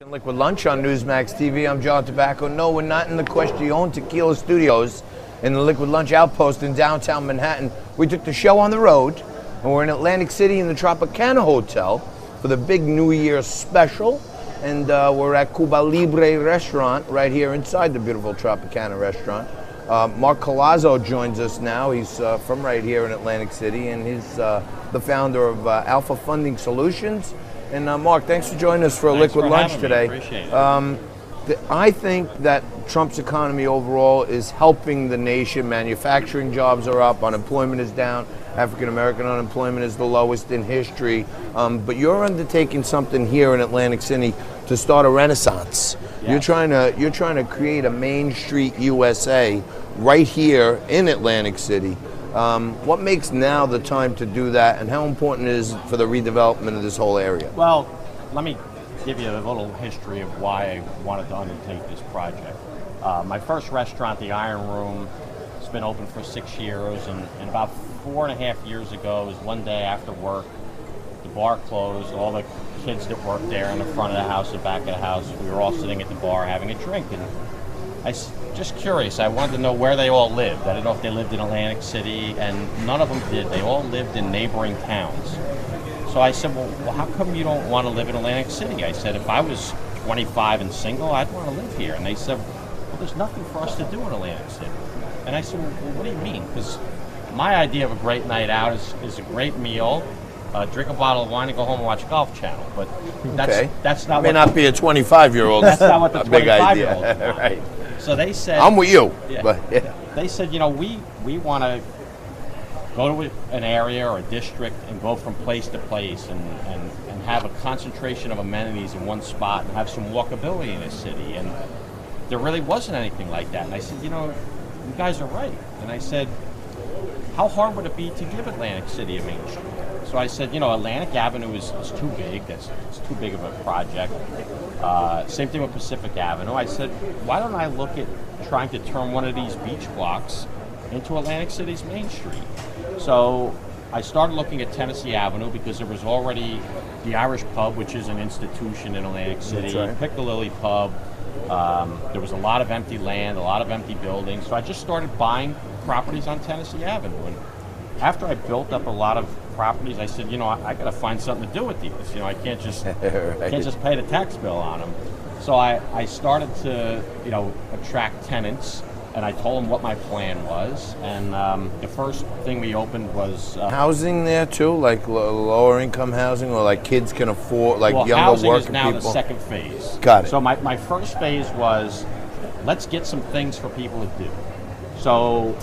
Liquid Lunch on Newsmax TV. I'm John Tobacco. No, we're not in the Question Tequila Studios in the Liquid Lunch Outpost in downtown Manhattan. We took the show on the road, and we're in Atlantic City in the Tropicana Hotel for the big New Year special. And we're at Cuba Libre restaurant right here inside the beautiful Tropicana restaurant. Mark Callazzo joins us now. He's from right here in Atlantic City, and he's the founder of Alpha Funding Solutions. And Mark, thanks for joining us for a Liquid Lunch today. Appreciate it. I think that Trump's economy overall is helping the nation. Manufacturing jobs are up, unemployment is down, African American unemployment is the lowest in history. But you're undertaking something here in Atlantic City to start a renaissance. Yes. You're trying to create a Main Street USA right here in Atlantic City. What makes now the time to do that, and how important it is for the redevelopment of this whole area? Well, let me give you a little history of why I wanted to undertake this project. My first restaurant, the Iron Room, has been open for 6 years, and about 4.5 years ago, was one day after work, the bar closed, all the kids that worked there in the front of the house, the back of the house, we were all sitting at the bar having a drink, and I was just curious. I wanted to know where they all lived. I didn't know if they lived in Atlantic City, and none of them did. They all lived in neighboring towns. So I said, well, how come you don't want to live in Atlantic City? I said, if I was 25 and single, I'd want to live here. And they said, well, there's nothing for us to do in Atlantic City. And I said, well, what do you mean? Because my idea of a great night out is a great meal, drink a bottle of wine, and go home and watch Golf Channel. But that's not. May not be a 25-year-old. That's not what the 25-year-old want. Right. So they said, I'm with you. Yeah, but, yeah. They said, you know, we want to go to an area or a district and go from place to place and have a concentration of amenities in one spot and have some walkability in the city. And there really wasn't anything like that. And I said, you know, you guys are right. And I said, how hard would it be to give Atlantic City a Main Street? So I said, you know, Atlantic Avenue is too big. It's too big of a project. Same thing with Pacific Avenue. I said, why don't I look at trying to turn one of these beach blocks into Atlantic City's Main Street? So I started looking at Tennessee Avenue because there was already the Irish Pub, which is an institution in Atlantic City, right. Piccadilly Pub. There was a lot of empty land, a lot of empty buildings. So I just started buying properties on Tennessee Avenue. And after I built up a lot of properties, I said, you know, I got to find something to do with these. You know, I can't just right. can't just pay the tax bill on them. So I started to, you know, attract tenants, and I told them what my plan was. And the first thing we opened was housing there too, like lower income housing, or like kids can afford, like younger housing working is now people. the second phase. Got it. So my first phase was, let's get some things for people to do. So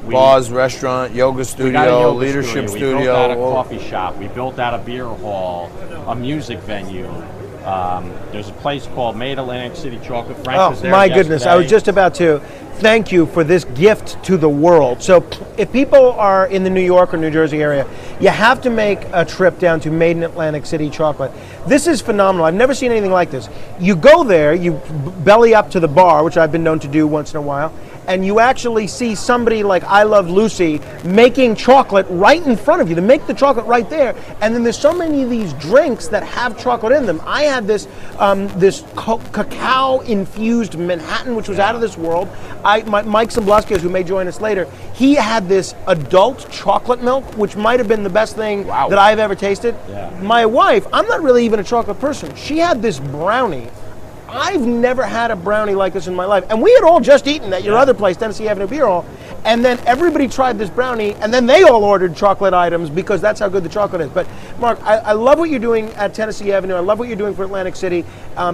bars, restaurant, yoga studio, leadership studio. We built out a coffee shop. We built out a beer hall, a music venue. There's a place called Made Atlantic City Chocolate. Frank was there my yesterday. goodness. I was just about to thank you for this gift to the world. So if people are in the New York or New Jersey area, you have to make a trip down to Made in Atlantic City Chocolate. This is phenomenal. I've never seen anything like this. You go there, you belly up to the bar, which I've been known to do once in a while, and you actually see somebody like I Love Lucy making chocolate right in front of you. They make the chocolate right there, and then there's so many of these drinks that have chocolate in them. I had this cacao-infused Manhattan, which was out of this world. Mike Somblaskios, who may join us later, he had this adult chocolate milk, which might have been the best thing that I've ever tasted. Yeah. My wife, I'm not really even a chocolate person, she had this brownie. I've never had a brownie like this in my life. And we had all just eaten at your other place, Tennessee Avenue Beer Hall, and then everybody tried this brownie, and then they all ordered chocolate items because that's how good the chocolate is. But Mark, I love what you're doing at Tennessee Avenue. I love what you're doing for Atlantic City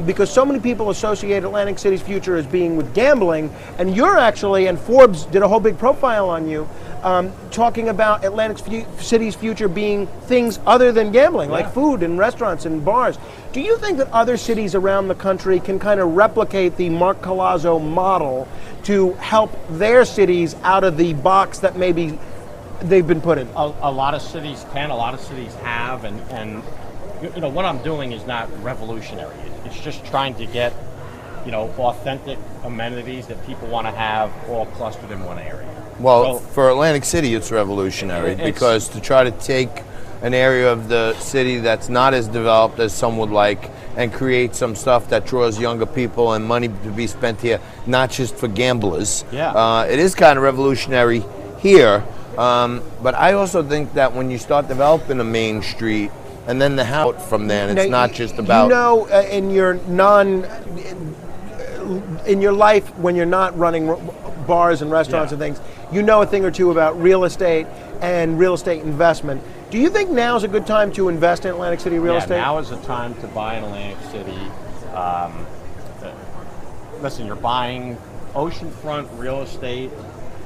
because so many people associate Atlantic City's future as being with gambling, and you're actually, and Forbes did a whole big profile on you, talking about Atlantic City's future being things other than gambling, like food and restaurants and bars. Do you think that other cities around the country can kind of replicate the Mark Callazzo model to help their cities out of the box that maybe they've been put in? A lot of cities can, a lot of cities have, and you know, what I'm doing is not revolutionary. It's just trying to get, you know, authentic amenities that people want to have all clustered in one area. Well, for Atlantic City, it's revolutionary because to try to take an area of the city that's not as developed as some would like and create some stuff that draws younger people and money to be spent here, not just for gamblers. Yeah. It is kind of revolutionary here, but I also think that when you start developing a main street and then the house from there, and it's Now, not just about... You know, in your life when you're not running bars and restaurants and things, you know a thing or two about real estate and real estate investment. Do you think now is a good time to invest in Atlantic City real estate? Yeah, now is the time to buy in Atlantic City. Listen, you're buying oceanfront real estate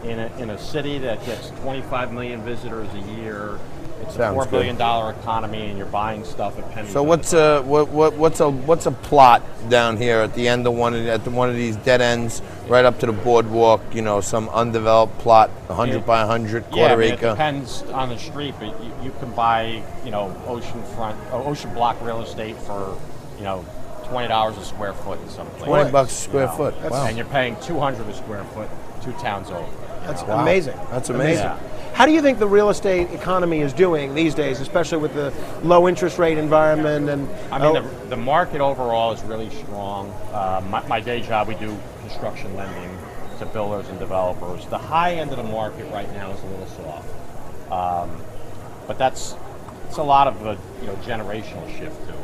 in a city that gets 25 million visitors a year. It's Sounds a $4 billion economy, and you're buying stuff at pennies. So what's a plot down here at the end of one of these dead ends, right up to the boardwalk? You know, some undeveloped plot, 100 by 100, quarter it acre. Depends on the street, but you can buy, you know, ocean block real estate for, you know, $20 a square foot in some places. $20 a square foot. Wow. And you're paying $200 a square foot 2 towns over. That's amazing. That's amazing. Yeah. How do you think the real estate economy is doing these days, especially with the low interest rate environment? And I mean, the market overall is really strong. My day job, we do construction lending to builders and developers. The high end of the market right now is a little soft, but it's a lot of a generational shift too.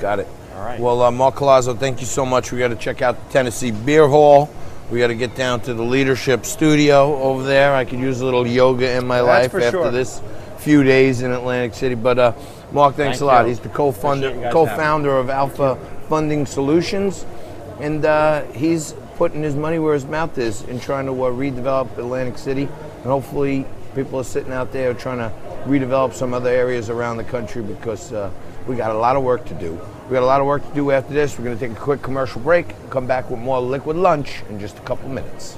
Got it. All right. Well, Mark Callazzo, thank you so much. We got to check out the Tennessee Beer Hall. We got to get down to the leadership studio over there. I could use a little yoga in my life after this few days in Atlantic City. But Mark, thanks a lot. He's the co-founder of Alpha Funding Solutions, and he's putting his money where his mouth is in trying to redevelop Atlantic City. And hopefully people are sitting out there trying to redevelop some other areas around the country, because we got a lot of work to do. We got a lot of work to do after this. We're going to take a quick commercial break, come back with more Liquid Lunch in just a couple minutes.